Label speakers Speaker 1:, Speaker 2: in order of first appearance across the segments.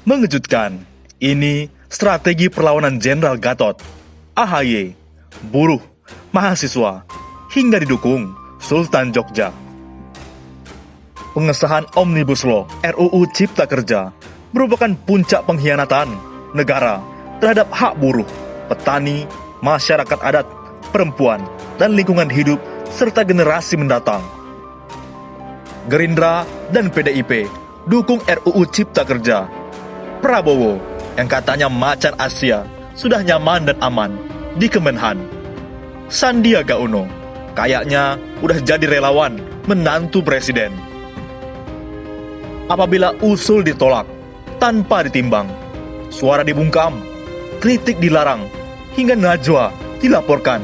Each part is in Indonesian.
Speaker 1: Mengejutkan, ini strategi perlawanan Jenderal Gatot, AHY, buruh, mahasiswa, hingga didukung Sultan Jogja. Pengesahan Omnibus Law RUU Cipta Kerja merupakan puncak pengkhianatan negara terhadap hak buruh, petani, masyarakat adat, perempuan, dan lingkungan hidup serta generasi mendatang. Gerindra dan PDIP dukung RUU Cipta Kerja. Prabowo yang katanya macan Asia sudah nyaman dan aman di Kemenhan. Sandiaga Uno kayaknya udah jadi relawan menantu presiden. Apabila usul ditolak tanpa ditimbang, suara dibungkam, kritik dilarang, hingga najwa dilaporkan,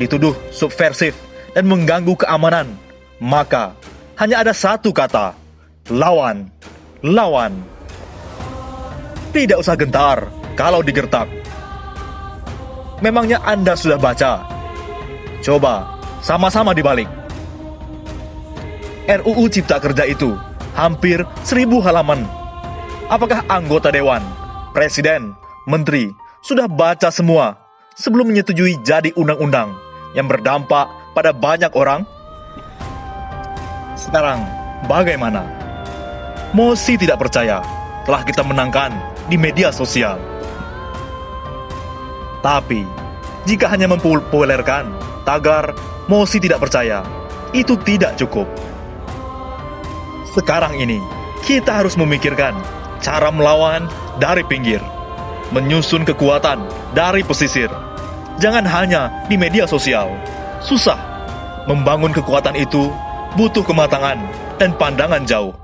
Speaker 1: dituduh subversif dan mengganggu keamanan, maka hanya ada satu kata: lawan, lawan. Tidak usah gentar kalau digertak. Memangnya Anda sudah baca? Coba sama-sama dibalik. RUU Cipta Kerja itu hampir 1000 halaman. Apakah anggota dewan, presiden, menteri sudah baca semua sebelum menyetujui jadi undang-undang yang berdampak pada banyak orang? Sekarang bagaimana? Mosi tidak percaya telah kita menangkan di media sosial. Tapi, jika hanya mempopulerkan tagar Mosi tidak percaya, itu tidak cukup. Sekarang ini, kita harus memikirkan cara melawan dari pinggir, menyusun kekuatan dari pesisir. Jangan hanya di media sosial. Susah. Membangun kekuatan itu butuh kematangan dan pandangan jauh.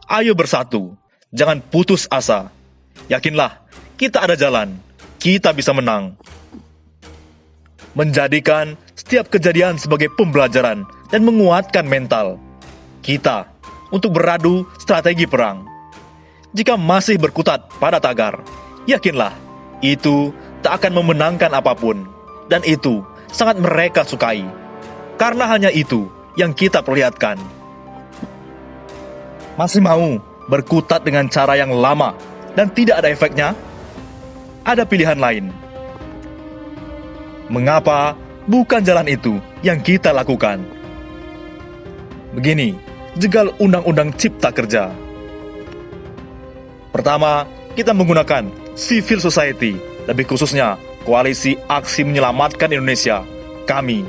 Speaker 1: Ayo bersatu, jangan putus asa. Yakinlah, kita ada jalan, kita bisa menang. Menjadikan setiap kejadian sebagai pembelajaran dan menguatkan mental kita untuk beradu strategi perang. Jika masih berkutat pada tagar, yakinlah, itu tak akan memenangkan apapun. Dan itu sangat mereka sukai. Karena hanya itu yang kita perlihatkan. Masih mau berkutat dengan cara yang lama dan tidak ada efeknya? Ada pilihan lain. Mengapa bukan jalan itu yang kita lakukan? Begini, jegal Undang-Undang Cipta Kerja. Pertama, kita menggunakan civil society, lebih khususnya Koalisi Aksi Menyelamatkan Indonesia, kami.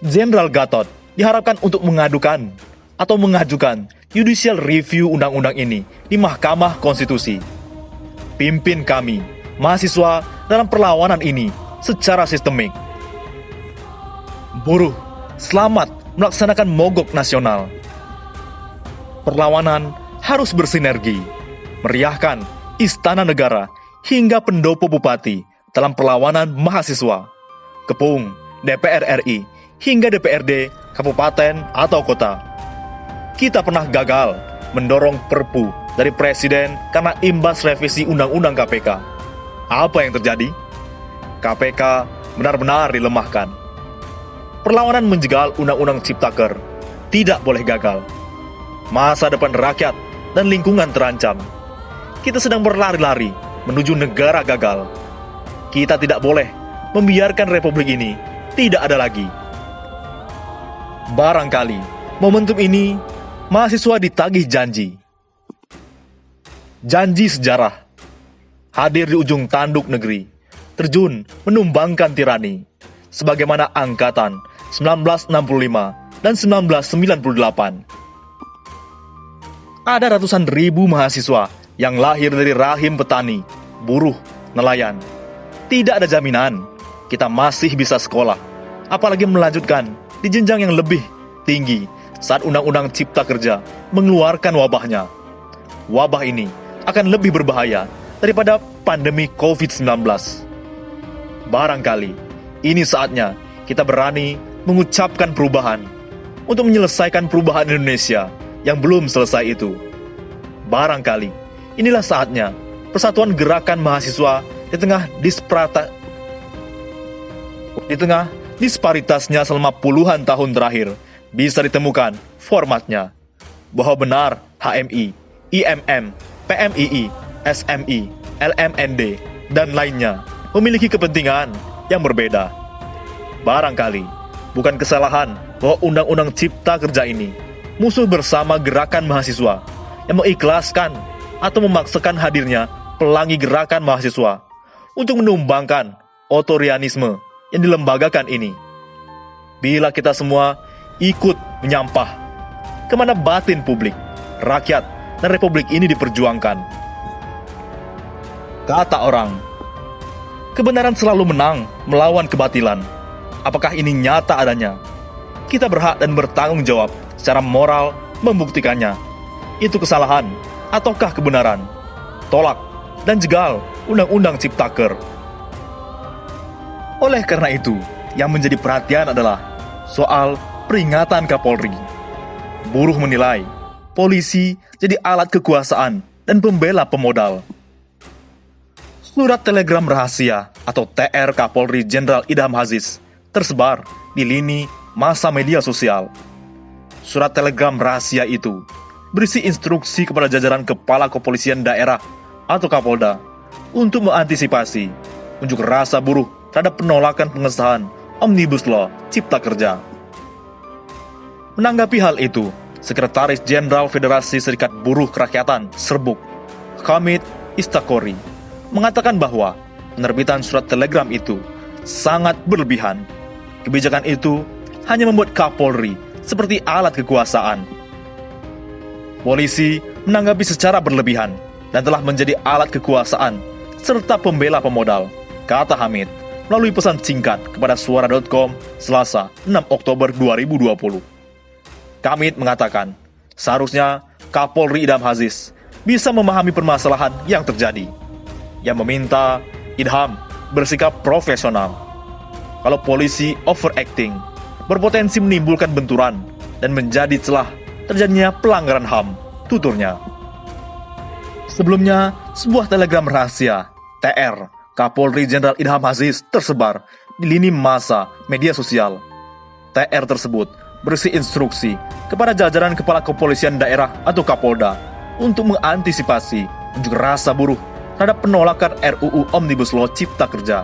Speaker 1: Jenderal Gatot diharapkan untuk mengadukan atau mengajukan judicial review undang-undang ini di Mahkamah Konstitusi. Pimpin kami, mahasiswa, dalam perlawanan ini secara sistemik. Buruh, selamat melaksanakan mogok nasional. Perlawanan harus bersinergi, meriahkan Istana Negara hingga pendopo bupati dalam perlawanan mahasiswa, Kepung, DPR RI, hingga DPRD, kabupaten atau kota. Kita pernah gagal mendorong Perpu dari Presiden karena imbas revisi Undang-Undang KPK. Apa yang terjadi? KPK benar-benar dilemahkan. Perlawanan menjegal Undang-Undang Ciptaker tidak boleh gagal. Masa depan rakyat dan lingkungan terancam. Kita sedang berlari-lari menuju negara gagal. Kita tidak boleh membiarkan republik ini tidak ada lagi. Barangkali momentum ini mahasiswa ditagih janji. Janji sejarah. Hadir di ujung tanduk negeri, terjun menumbangkan tirani. Sebagaimana angkatan 1965 dan 1998. Ada ratusan ribu mahasiswa yang lahir dari rahim petani, buruh, nelayan. Tidak ada jaminan kita masih bisa sekolah, apalagi melanjutkan di jenjang yang lebih tinggi saat Undang-Undang Cipta Kerja mengeluarkan wabahnya. Wabah ini akan lebih berbahaya daripada pandemi COVID-19. Barangkali ini saatnya kita berani mengucapkan perubahan untuk menyelesaikan perubahan Indonesia yang belum selesai itu. Barangkali inilah saatnya persatuan gerakan mahasiswa di tengah disparitasnya selama puluhan tahun terakhir bisa ditemukan formatnya. Bahwa benar HMI, IMM, PMII, SMI, LMND, dan lainnya memiliki kepentingan yang berbeda. Barangkali bukan kesalahan bahwa Undang-Undang Cipta Kerja ini musuh bersama gerakan mahasiswa yang mengikhlaskan atau memaksakan hadirnya pelangi gerakan mahasiswa untuk menumbangkan otorianisme yang dilembagakan ini. Bila kita semua ikut menyampah, kemana batin publik, rakyat, dan republik ini diperjuangkan? Kata orang, kebenaran selalu menang melawan kebatilan. Apakah ini nyata adanya? Kita berhak dan bertanggung jawab secara moral membuktikannya. Itu kesalahan ataukah kebenaran? Tolak dan jegal Undang-Undang Ciptaker. Oleh karena itu, yang menjadi perhatian adalah soal peringatan Kapolri. Buruh menilai polisi jadi alat kekuasaan dan pembela pemodal. Surat telegram rahasia atau TR Kapolri Jenderal Idham Aziz tersebar di lini massa media sosial. Surat telegram rahasia itu berisi instruksi kepada jajaran kepala kepolisian daerah atau Kapolda untuk mengantisipasi unjuk rasa buruh terhadap penolakan pengesahan Omnibus Law Cipta Kerja. Menanggapi hal itu, Sekretaris Jenderal Federasi Serikat Buruh Kerakyatan Serbuk, Hamid Istakori, mengatakan bahwa penerbitan surat telegram itu sangat berlebihan. Kebijakan itu hanya membuat Kapolri seperti alat kekuasaan. Polisi menanggapi secara berlebihan dan telah menjadi alat kekuasaan serta pembela pemodal, kata Hamid melalui pesan singkat kepada suara.com Selasa 6 Oktober 2020. Hamid mengatakan, seharusnya Kapolri Idham Aziz bisa memahami permasalahan yang terjadi. Yang meminta Idham bersikap profesional. Kalau polisi overacting, berpotensi menimbulkan benturan dan menjadi celah terjadinya pelanggaran HAM, tuturnya. Sebelumnya, sebuah telegram rahasia, TR, Kapolri Jenderal Idham Aziz tersebar di lini massa media sosial. TR tersebut berisi instruksi kepada jajaran kepala kepolisian daerah atau Kapolda untuk mengantisipasi unjuk rasa buruh terhadap penolakan RUU Omnibus Law Cipta Kerja.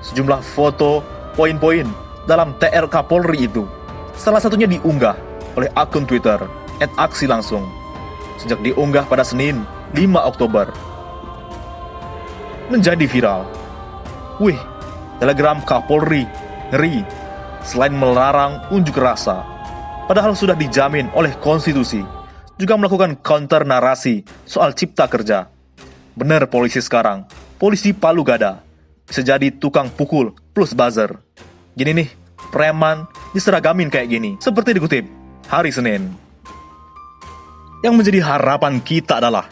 Speaker 1: Sejumlah foto, poin-poin dalam TR Kapolri itu salah satunya diunggah oleh akun Twitter @aksilangsung sejak diunggah pada Senin 5 Oktober. Menjadi viral. Wih, telegram Kapolri ngeri. Selain melarang unjuk rasa, padahal sudah dijamin oleh konstitusi, juga melakukan counter narasi soal cipta kerja. Benar polisi sekarang, polisi palu gada, bisa jadi tukang pukul plus buzzer. Gini nih, preman diseragamin kayak gini, seperti dikutip hari Senin. Yang menjadi harapan kita adalah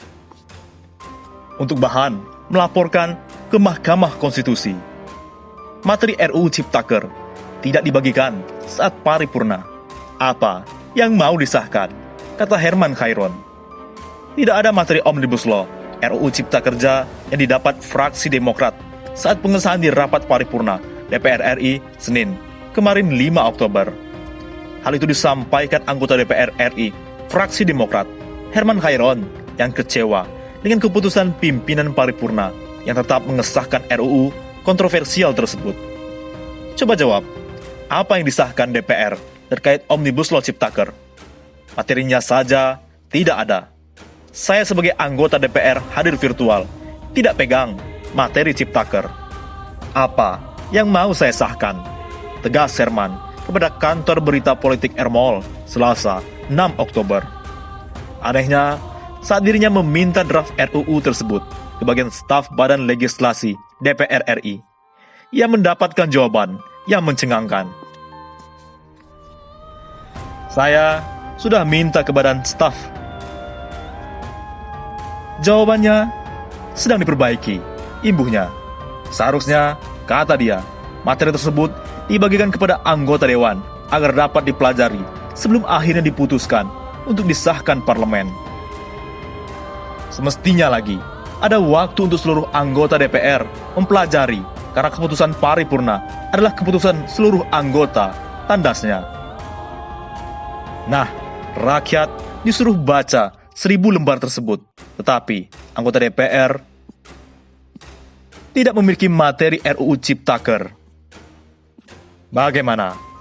Speaker 1: untuk bahan melaporkan ke Mahkamah Konstitusi. Materi RUU Ciptaker tidak dibagikan saat paripurna. Apa yang mau disahkan, kata Herman Khairon. Tidak ada materi Omnibus Law RUU Cipta Kerja yang didapat fraksi Demokrat saat pengesahan di rapat paripurna DPR RI Senin, kemarin 5 Oktober. Hal itu disampaikan anggota DPR RI fraksi Demokrat, Herman Khairon, yang kecewa dengan keputusan pimpinan paripurna yang tetap mengesahkan RUU kontroversial tersebut. Coba jawab, apa yang disahkan DPR terkait Omnibus Law Ciptaker? Materinya saja tidak ada. Saya sebagai anggota DPR hadir virtual, tidak pegang materi Ciptaker. Apa yang mau saya sahkan? Tegas Herman kepada kantor berita politik Ermol, Selasa 6 Oktober. Anehnya, saat dirinya meminta draft RUU tersebut ke bagian staf Badan Legislasi DPR RI, ia mendapatkan jawaban yang mencengangkan. Saya sudah minta ke badan staf. Jawabannya sedang diperbaiki, imbuhnya. Seharusnya, kata dia, materi tersebut dibagikan kepada anggota dewan agar dapat dipelajari sebelum akhirnya diputuskan untuk disahkan parlemen. Semestinya lagi, ada waktu untuk seluruh anggota DPR mempelajari karena keputusan paripurna adalah keputusan seluruh anggota, tandasnya. Nah, rakyat disuruh baca 1.000 lembar tersebut. Tetapi, anggota DPR tidak memiliki materi RUU Ciptaker. Bagaimana?